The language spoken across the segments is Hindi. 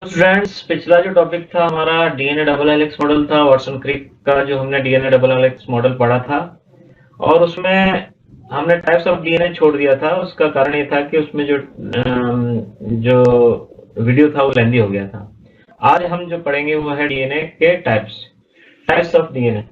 फ्रेंड्स, पिछला जो टॉपिक था हमारा डीएनए डबल हेलिक्स मॉडल था। वाटसन क्रिक का जो हमने डीएनए डबल हेलिक्स मॉडल पढ़ा था, और उसमें हमने टाइप्स ऑफ डीएनए छोड़ दिया था। उसका कारण ये था कि उसमें जो वीडियो था वो लेंदी हो गया था। आज हम जो पढ़ेंगे वो है डीएनए के types types of DNA.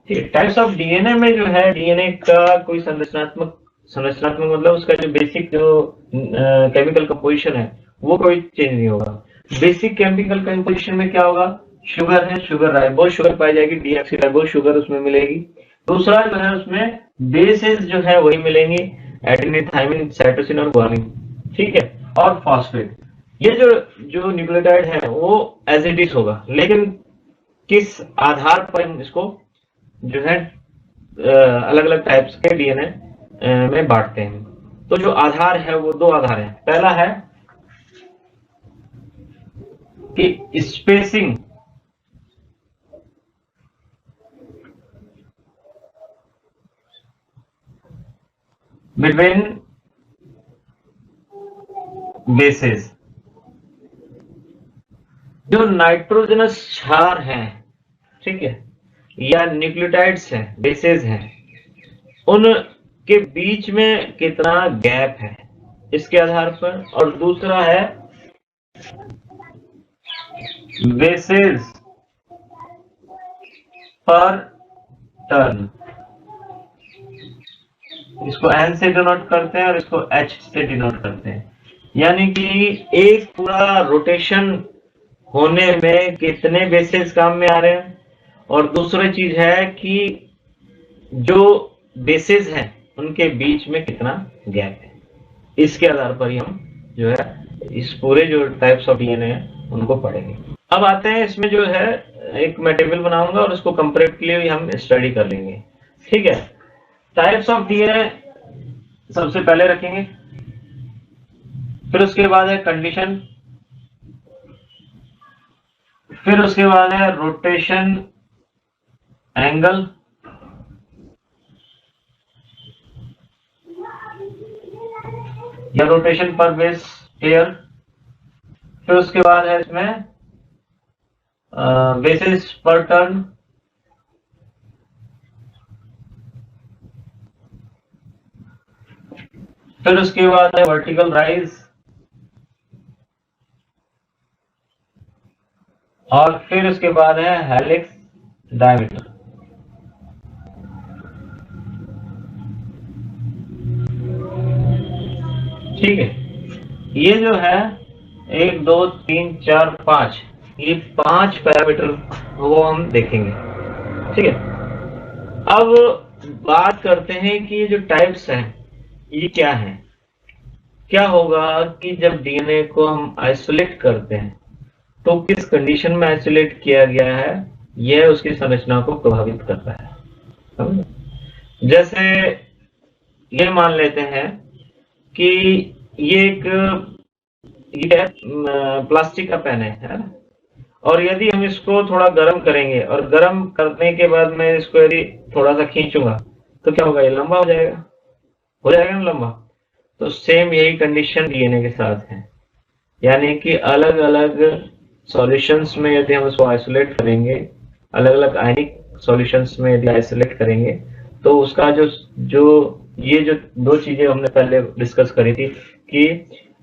Types of DNA में जो है डीएनए का कोई संरचनात्मक मतलब उसका जो बेसिक जो केमिकल कंपोजिशन है वो कोई चेंज नहीं होगा। बेसिक केमिकल कंपोजिशन में क्या होगा? शुगर है, शुगर राइबोज शुगर पाई जाएगी, डीऑक्सी राइबोज शुगर उसमें मिलेगी। दूसरा जो है उसमें बेसेस जो है वही मिलेंगी, एडेनिन, थाइमिन, साइटोसिन और गुआनिन। ठीक है, और फॉस्फेट। ये जो जो न्यूक्लियोटाइड है वो एज इट इज होगा, लेकिन किस आधार पर हम इसको जो है अलग अलग टाइप्स के डीएनए में बांटते हैं। तो जो आधार है वो दो आधार है। पहला है कि स्पेसिंग बिटवीन बेसेस। जो नाइट्रोजनस क्षार है, ठीक है, या न्यूक्लियोटाइड्स है, बेसेस हैं, उनके बीच में कितना गैप है इसके आधार पर। और दूसरा है बेसेस पर टर्न। इसको एन से डिनोट करते हैं और इसको एच से डिनोट करते हैं। यानी कि एक पूरा रोटेशन होने में कितने बेसेस काम में आ रहे हैं, और दूसरी चीज है कि जो बेसेस हैं उनके बीच में कितना गैप है। इसके आधार पर ही हम जो है इस पूरे जो टाइप्स ऑफ डीएनए है उनको पढ़ेंगे। अब आते हैं इसमें जो है एक मैं टेबल बनाऊंगा और उसको कंपैरेटिवली हम स्टडी कर लेंगे। ठीक है, टाइप्स ऑफ डीएनए सबसे पहले रखेंगे, फिर उसके बाद है कंडीशन, फिर उसके बाद है रोटेशन एंगल, या रोटेशन पर बेस पेयर, फिर उसके बाद है इसमें बेसिस पर टर्न, फिर उसके बाद है वर्टिकल राइज, और फिर उसके बाद है हेलिक्स डायमीटर। ठीक है, ये जो है 1 2 3 4 5, ये 5 पैरामीटर वो हम देखेंगे। ठीक है, अब बात करते हैं कि ये जो टाइप्स हैं ये क्या हैं। क्या होगा कि जब डीएनए को हम आइसोलेट करते हैं तो किस कंडीशन में आइसोलेट किया गया है यह उसकी संरचना को प्रभावित करता है। जैसे ये मान लेते हैं कि ये एक ये प्लास्टिक का पेन है ना? और यदि हम इसको थोड़ा गर्म करेंगे और गर्म करने के बाद मैं इसको यदि थोड़ा सा खींचूंगा तो क्या होगा? ये लंबा हो जाएगा ना लंबा। तो सेम यही कंडीशन डीएनए के साथ है। यानी कि अलग अलग सॉल्यूशंस में यदि हम उसको आइसोलेट करेंगे, अलग अलग आयनिक सॉल्यूशंस में यदि आइसोलेट करेंगे, तो उसका जो जो ये जो दो चीजें हमने पहले डिस्कस करी थी कि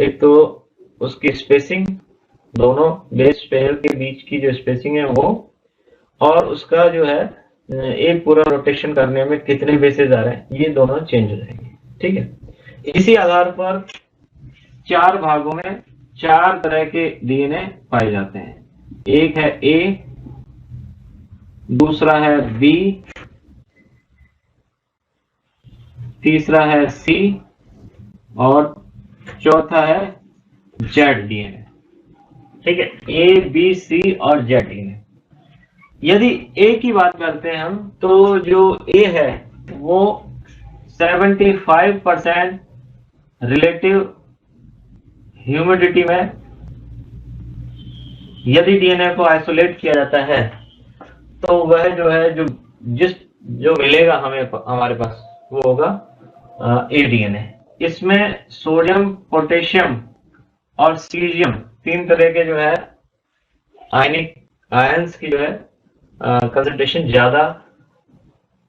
एक तो उसकी स्पेसिंग, दोनों बेस पेयर के बीच की जो स्पेसिंग है वो, और उसका जो है एक पूरा रोटेशन करने में कितने बेसेस आ रहे हैं, ये दोनों चेंज हो जाएंगे। ठीक है, इसी आधार पर 4 भागों में 4 तरह के डीएनए पाए जाते हैं। एक है ए, दूसरा है बी, तीसरा है सी, और चौथा है जेड डीएनए। ठीक है, ए बी सी और जेड डीएनए। यदि ए की बात करते हैं हम, तो जो ए है वो 75% रिलेटिव ह्यूमिडिटी में यदि डीएनए को आइसोलेट किया जाता है तो वह जो है जो मिलेगा हमें हमारे पास वो होगा ए डीएनए। इसमें सोडियम, पोटेशियम और सीरियम तीन तरह के जो है आयनिक आयंस की जो है कंसंट्रेशन ज्यादा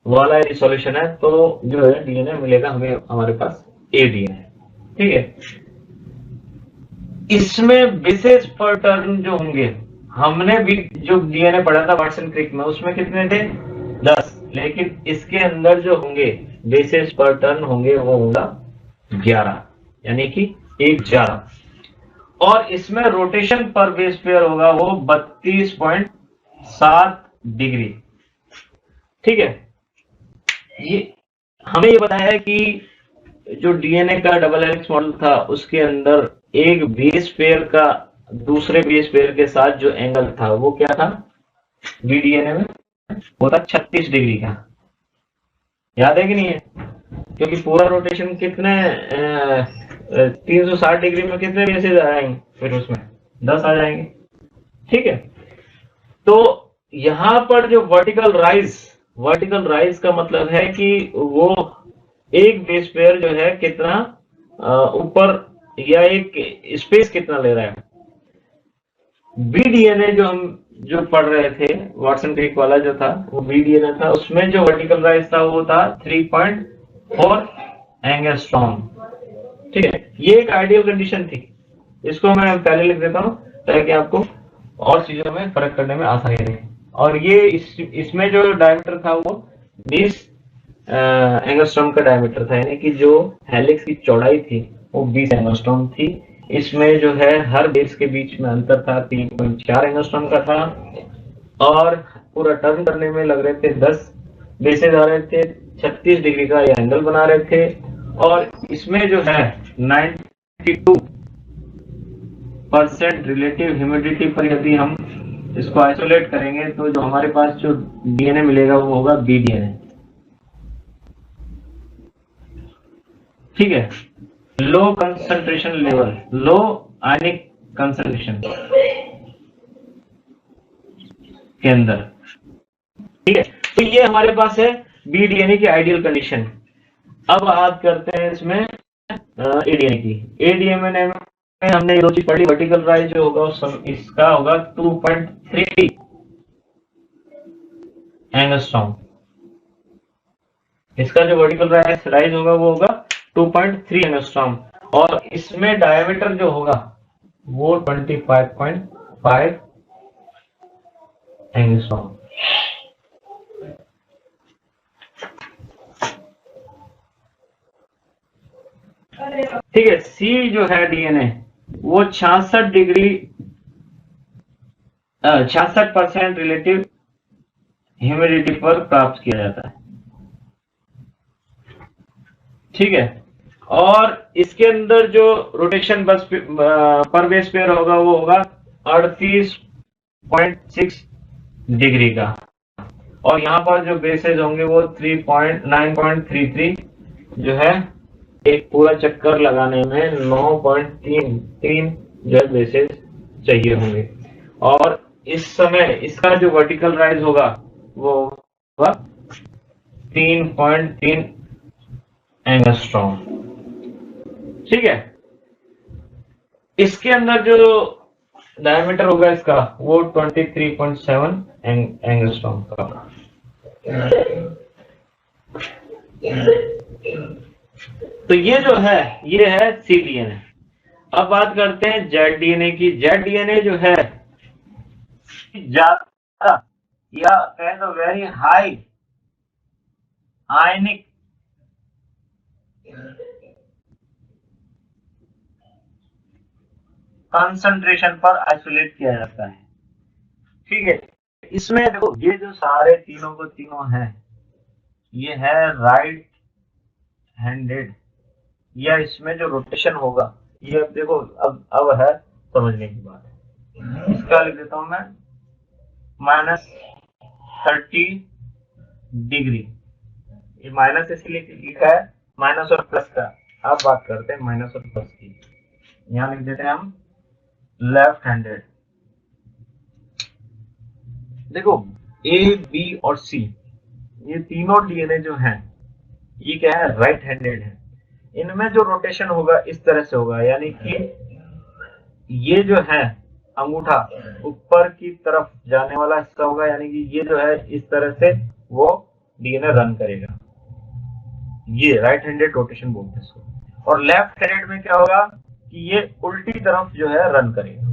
वाला यदि सॉल्यूशन है तो जो है डीएनए मिलेगा हमें, हमारे पास ए डीएनए। ठीक है, इसमें विशेष पैटर्न जो होंगे, हमने भी जो डीएनए पढ़ा था वाटसन क्रिक में उसमें कितने थे 10, लेकिन इसके अंदर जो होंगे विशेष पैटर्न होंगे वो होगा 11, यानी कि 11। और इसमें रोटेशन पर बेस पेयर होगा वो 32.7 डिग्री। ठीक है, ये हमें ये बताया है कि जो डीएनए का डबल हेलिक्स मॉडल था उसके अंदर एक बेस पेयर का दूसरे बेस पेयर के साथ जो एंगल था वो क्या था बी डीएनए में, वो था 36 डिग्री का। याद है कि नहीं है? क्योंकि पूरा रोटेशन कितने 360 डिग्री में कितने बेसेस आ जाएंगे, फिर उसमें 10 आ जाएंगे। ठीक है, तो यहां पर जो वर्टिकल राइज का मतलब है कि वो एक बेस पेयर जो है कितना ऊपर या एक स्पेस कितना ले रहा है। बी डीएनए जो हम जो पढ़ रहे थे वाटसन क्रिक वाला जो था वो बी डीएनए था, उसमें जो वर्टिकल राइज था वो था 3.4 एंगस्ट्रॉम। ठीक है, ये एक आइडियल कंडीशन थी, इसको मैं पहले लिख देता हूं ताकि आपको और चीजों में फर्क करने में आसानी रहे। और ये इसमें जो डायमीटर था वो 20 एंगस्ट्रॉम का डायमीटर था, यानी कि जो हेलिक्स की चौड़ाई थी वो 20 एंगस्ट्रॉम थी। इसमें जो है हर बेस के बीच में अंतर था 3.4 एंगस्ट्रॉम का था, और पूरा टर्न करने में लग रहे थे 10 बेसेस आ रहे थे, 36 डिग्री का ये एंगल बना रहे थे। और इसमें जो है 92% रिलेटिव ह्यूमिडिटी पर यदि हम इसको आइसोलेट करेंगे तो जो हमारे पास जो डीएनए मिलेगा वो होगा बी डीएनए। ठीक है, low concentration level, low ionic concentration के अंदर। ठीक है, तो ये हमारे पास है बी डीएनए की आइडियल कंडीशन। अब बात करते हैं इसमें एडीएनए की। एडीएनए में हमने ये दो चीज पढ़ी, वर्टिकल राइज जो होगा इसका होगा 2.3 एंगस्ट्रॉम। इसका जो वर्टिकल राइज होगा वो होगा 2.3 एंगस्ट्रॉम, और इसमें डायमीटर जो होगा वो 25.5 एंगस्ट्रॉम। ठीक है, सी जो है डीएनए वो 66% रिलेटिव ह्यूमिडिटी पर प्राप्त किया जाता है। ठीक है, और इसके अंदर जो रोटेशन बस पर बेस पेयर होगा वो होगा 38.6 डिग्री का, और यहाँ पर जो बेसेस होंगे वो 9.33 जो है एक पूरा चक्कर लगाने में 9.33 जो है बेसेस चाहिए होंगे। और इस समय इसका जो वर्टिकल राइज होगा वो होगा 3.3 एंगस्ट्रॉम। ठीक है, इसके अंदर जो डायमीटर होगा इसका वो 23.7 एंगस्ट्रॉम का। तो ये जो है ये है सी डीएनए। अब बात करते हैं जेड डीएनए की। जेड डीएनए जो है ज्यादा या कह दो वेरी हाई आयनिक कंसंट्रेशन पर आइसोलेट किया जाता है। ठीक है, इसमें देखो ये जो सारे तीनों को तीनों है ये है राइट हैंडेड, या इसमें जो रोटेशन होगा ये अब देखो अब है समझने की बात है। इसका लिख देता हूं मैं -30 डिग्री। ये माइनस इसलिए लिखा है माइनस और प्लस का। अब बात करते हैं माइनस और प्लस की। यहां लिख देते हैं हम लेफ्ट हैंडेड। देखो ए बी और सी ये तीनों डीएनए जो हैं ये क्या है राइट हैंडेड है। इनमें जो रोटेशन होगा इस तरह से होगा, यानी कि ये जो है अंगूठा ऊपर की तरफ जाने वाला हिस्सा होगा, यानी कि ये जो है इस तरह से वो डीएनए रन करेगा। ये राइट हैंडेड रोटेशन बोलते हैं इसको। और लेफ्ट हैंडेड में क्या होगा कि ये उल्टी तरफ जो है रन करेगा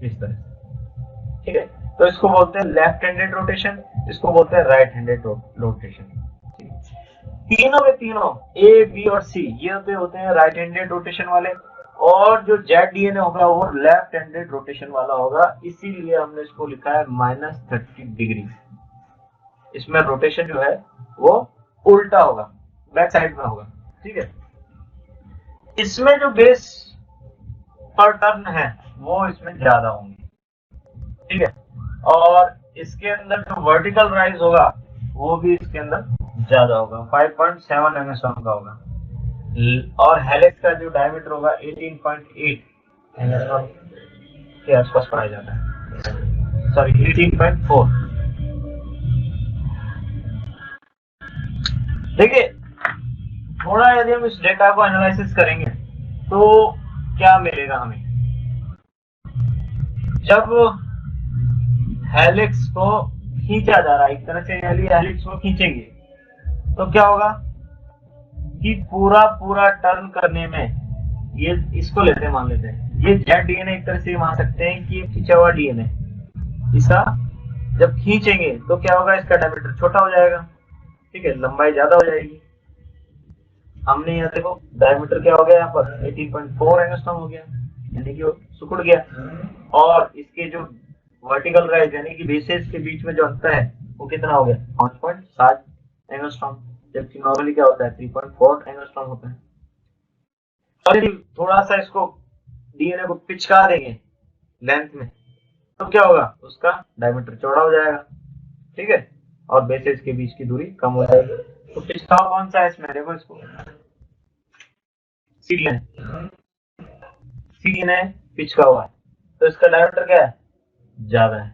इस तरह से। ठीक है, तो इसको बोलते हैं लेफ्ट हैंडेड रोटेशन, इसको बोलते हैं राइट हैंडेड रोटेशन। तीनों में तीनों ए बी और सी ये होते हैं राइट हैंडेड रोटेशन वाले, और जो जेड डीएनए होगा वो लेफ्ट हैंडेड रोटेशन वाला होगा। इसीलिए हमने इसको लिखा है -30 डिग्री। इसमें रोटेशन जो है वो उल्टा होगा, बैक साइड में होगा। ठीक है, इसमें जो बेस पर टर्न है वो इसमें ज्यादा होंगे। ठीक है, और इसके अंदर जो वर्टिकल राइज होगा वो भी इसके अंदर ज्यादा होगा, 5.7 एंगस्ट्रॉम का होगा। और हेलिक्स का जो डायमीटर होगा 18.8 एंगस्ट्रॉम के आसपास पाया जाता है, सॉरी 18.4। देखिए, थोड़ा यदि हम इस डेटा को एनालिसिस करेंगे तो क्या मिलेगा हमें। जब हेलिक्स को खींचा जा रहा है एक तरह से, यानी हेलिक्स को खींचेंगे तो क्या होगा कि पूरा टर्न करने में, ये इसको लेते हैं, मान लेते हैं ये जेड डीएनए, एक तरह से मान सकते हैं कि ये खींचा हुआ डीएनए, इसका जब खींचेंगे तो क्या होगा, इसका डायमीटर छोटा हो जाएगा। ठीक है, लंबाई ज्यादा हो जाएगी। हमने यहाँ देखो डायमीटर क्या हो गया, यहाँ पर 18.4 एंगस्ट्रॉम हो गया, यानी कि वो सिकुड़ गया। और इसके जो वर्टिकल राइज यानी कि बेसेस के बीच में जो अंतर है वो कितना हो गया, 5.7 एंगस्ट्रॉम, जबकि नॉर्मली क्या होता है 3.4 एंगस्ट्रॉम होता है। और यदि थोड़ा सा इसको डीएनए को पिचका देंगे लेंथ में तो क्या होगा, उसका डायमीटर चौड़ा हो जाएगा। ठीक है, और बेसेस के बीच की दूरी कम हो जाएगी। तो पिचकाव कौन सा है इसमें, देखो इसको सीडीएनए पिचका हुआ है, तो इसका डायमीटर क्या है, ज्यादा है।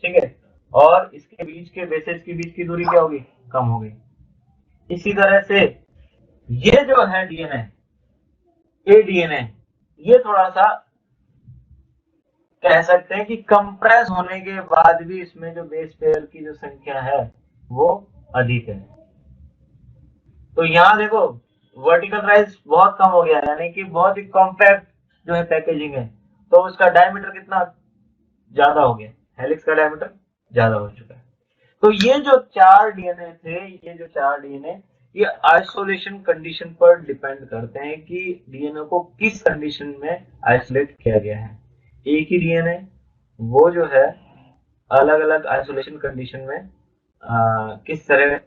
ठीक है, और इसके बीच के बेसेस के बीच की दूरी क्या होगी, कम होगी। इसी तरह से ये जो है डीएनए, ए डीएनए, ये थोड़ा सा कह सकते हैं कि कंप्रेस होने के बाद भी इसमें जो बेस पेयर की जो संख्या है वो अधिक है। तो यहाँ देखो वर्टिकल राइज बहुत कम हो गया, यानी कि बहुत ही कॉम्पैक्ट जो है पैकेजिंग है, तो उसका डायमीटर कितना ज्यादा हो गया, हेलिक्स का डायमीटर ज्यादा हो चुका है। तो ये जो 4 डीएनए थे, ये जो 4 डीएनए, ये आइसोलेशन कंडीशन पर डिपेंड करते हैं कि डीएनए को किस कंडीशन में आइसोलेट किया गया है। एक ही डीएनए वो जो है अलग अलग आइसोलेशन कंडीशन में किस तरह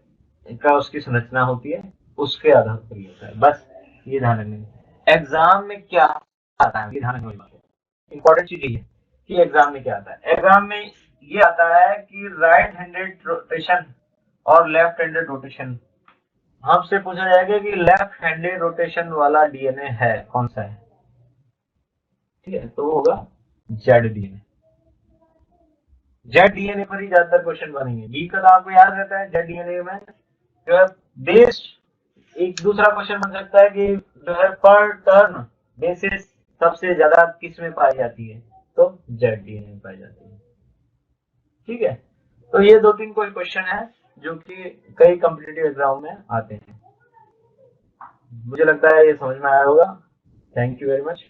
का उसकी संरचना होती है उसके आधार पर ही होता है। बस ये ध्यान रखना। एग्जाम में क्या आता है, ये ध्यान रखने वाली बात है। इंपॉर्टेंट चीज ये है कि एग्जाम में क्या आता है। एग्जाम में ये आता है कि राइट हैंडेड रोटेशन और लेफ्ट हैंडेड रोटेशन। हमसे पूछा जाएगा कि लेफ्ट हैंडेड रोटेशन वाला डीएनए है कौन सा है। ठीक है, तो वो होगा जेड डीएनए। जेड डीएनए पर ही ज्यादातर क्वेश्चन बनेंगे। बी का तो आपको याद रहता है, जेड डीएनए में जो है बेस्ड एक दूसरा क्वेश्चन बन सकता है कि जो है पर टर्न बेसिस सबसे ज्यादा किस में पाई जाती है, तो जेड डीएनए में पाई जाती है। ठीक है, तो ये 2-3 कोई क्वेश्चन है जो कि कई कॉम्पिटिटिव एग्जाम में आते हैं। मुझे लगता है ये समझ में आया होगा। Thank you very much.